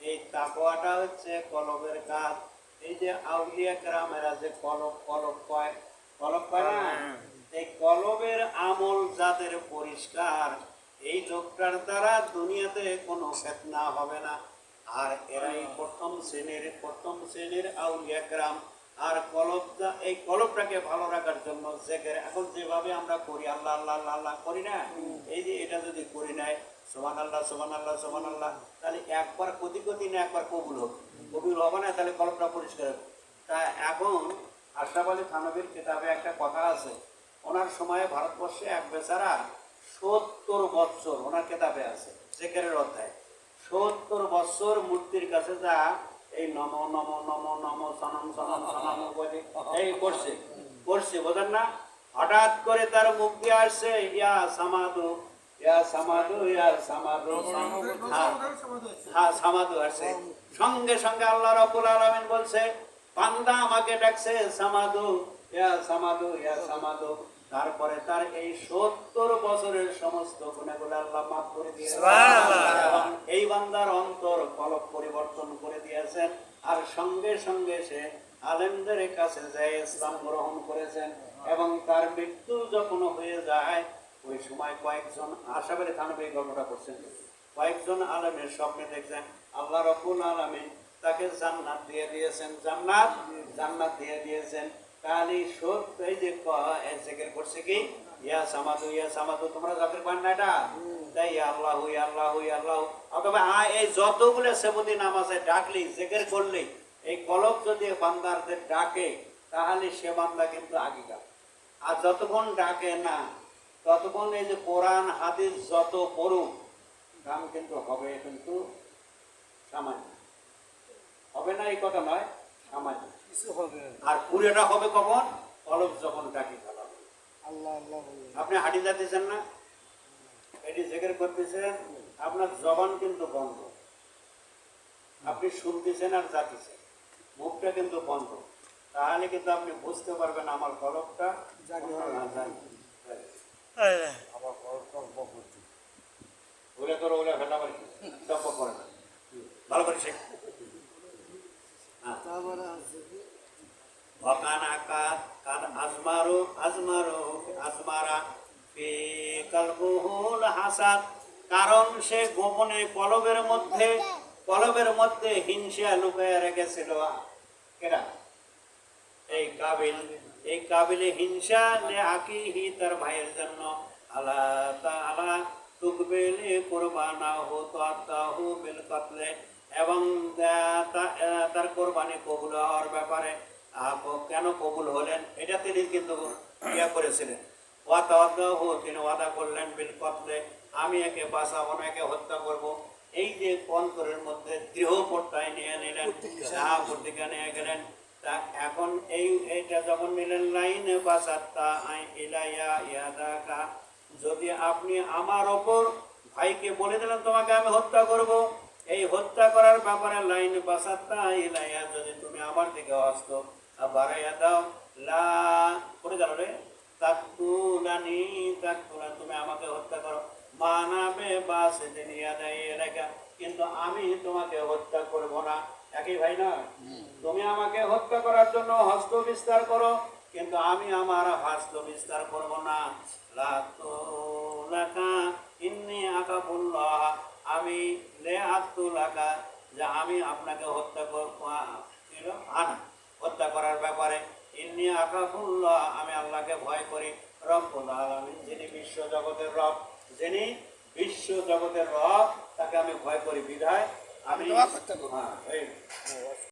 এই তাকওয়াটা হচ্ছে কলবের কাজ। এই যে আউলিয়া কেরামেরা যে কলব কয় না, এই কলবের আমল যাদের পরিষ্কার, এই লোকটার দ্বারা দুনিয়াতে কোনো ফিতনা হবে না। আর এরাই প্রথম শ্রেণীর আউলিয়া কেরাম। আর এই কলবটাকে ভালো রাখার জন্য জিকির এখন যেভাবে আমরা করি, আল্লাহ আল্লাহ আল্লাহ আল্লাহ করি না, এই যে এটা যদি করি নাই সুবহানাল্লাহ সুবহানাল্লাহ সুবহানাল্লাহ, তাহলে একবার কোটি না একবার কবুল হবে না, তাহলে কলবটা পরিষ্কার হবে। তা এখন আশরাফ আলী থানভীর কিতাবে একটা কথা আছে, ওনার সময়ে ভারতবর্ষে এক বেচারা 70 বৎসর, ওনার কিতাবে আছে জিকিরের অধ্যায়, 70 বৎসর মূর্তির কাছে যা এই নম নম নম নম সনম সনম সনম বলে এই করছে বোঝেন না। হঠাৎ করে তার মুখ দিয়ে আসছে ইয়া সামাদু ইয়া সামাদু ইয়া সামাদু, হ্যাঁ সামাদু আসছে। সঙ্গে সঙ্গে আল্লাহ রাব্বুল আলামিন বলছে বান্দা আমাকে ডাকছে সামাদু ইয়া সামাদু ইয়া সামাদু। তারপরে তার এই 70 বছরের সমস্ত গুনাহগুলো আল্লাহ মাফ করে দিয়েছেন, এবং এই বান্দার অন্তর কলব পরিবর্তন করে দিয়েছেন। আর সঙ্গে সঙ্গে সে আলেমদের কাছে যায় ইসলাম গ্রহণ করেছেন। এবং তার মৃত্যু যখন হয়ে যায়, ওই সময় কয়েকজন আশরাফ আলী থানভী গল্পটা করছেন, কয়েকজন আলেমের স্বপ্নে দেখছেন আল্লাহ রাব্বুল আলামিন তাকে জান্নাত দিয়ে দিয়েছেন, জান্নাত দিয়ে দিয়েছেন। কালি সত্য এই যে জিকির করছে কি ইয়া সামাদু, তোমরা যাদের পান না এটা তাই আল্লাহু আল্লাহু আল্লাহু, অথবা এই যতগুলো সেবতী নাম আছে ডাকলি জিকির করলি, এই কলব যদি বান্দারদের ডাকে তাহলে সে বান্দা কিন্তু আগিকার। আর যতক্ষণ ডাকে না ততক্ষণ এই যে কোরআন হাদিস যত পড়ুক কাম কিন্তু হবে, কিন্তু সামান্য হবে না, এই কথা নয়, সামান্য আর পুরোটা হবে কখন, কলব যখন ডাকি ফেলা। আপনি হাঁটি যাচ্ছেন না, এটি জিকির করতেছেন, আপনার জবান কিন্তু বন্ধ, আপনি শুনতেছেন আর যাচ্ছেন, মুখটা কিন্তু বন্ধ, তাহলে কিন্তু আপনি বুঝতে পারবেন আমার কলবটা ওলা ফেলা পারি সব করে না, ভালো করে শেখ। কারণ সে গোপনে কলবের মধ্যে হিংসা লুকায় রেখেছিল। এই কাবিল হিংসা আকিহি তার ভাইয়ের জন্য আল্লাহ তাআলা তুকবিলে কুরবানাহু তাতাহু বিল কতলে, এবং তার কোরবানি কবুল হওয়ার ব্যাপারে কেন কবুল হলেন এটা তিনি কিন্তু ইয়া করেছিলেন, তিনি ওয়াদা করলেন বিল কতলে, আমি একে বাঁচাবো না, একে হত্যা করব। এই যে অন্তরের মধ্যে দৃঢ় প্রত্যয় নিয়ে নিলেন, প্রতিজ্ঞা নিয়ে গেলেন। তা এখন এইটা যখন নিলেন লাইনে বাসাত্তা ইলাইয়া ইয়াদাকা, যদি আপনি আমার ওপর ভাইকে বলে দিলেন তোমাকে আমি হত্যা করব, এই হত্যা করার ব্যাপারে লাইন বাসাত্তা ইলাইয়া, যদি তুমি আমার দিকে হস্ত বাড়াইয়া দাও, লা করে গেল রে তাকতুলানি তুমি আমাকে হত্যা করো, মানাবে বাসে দিনিয়া দেয় রেখা, কিন্তু আমি তোমাকে হত্যা করব না। একই ভাই না, তুমি আমাকে হত্যা করার জন্য হস্ত বিস্তার করো, কিন্তু আমি আমার হস্ত বিস্তার করব না। আমি যে আমি আপনাকে হত্যা হত্যা করার ব্যাপারে ইন্নী আকাফুল্লাহ, আমি আল্লাহকে ভয় করি, রব্বুল আলামিন, যিনি বিশ্ব জগতের রব, তাকে আমি ভয় করি, বিধায় আমি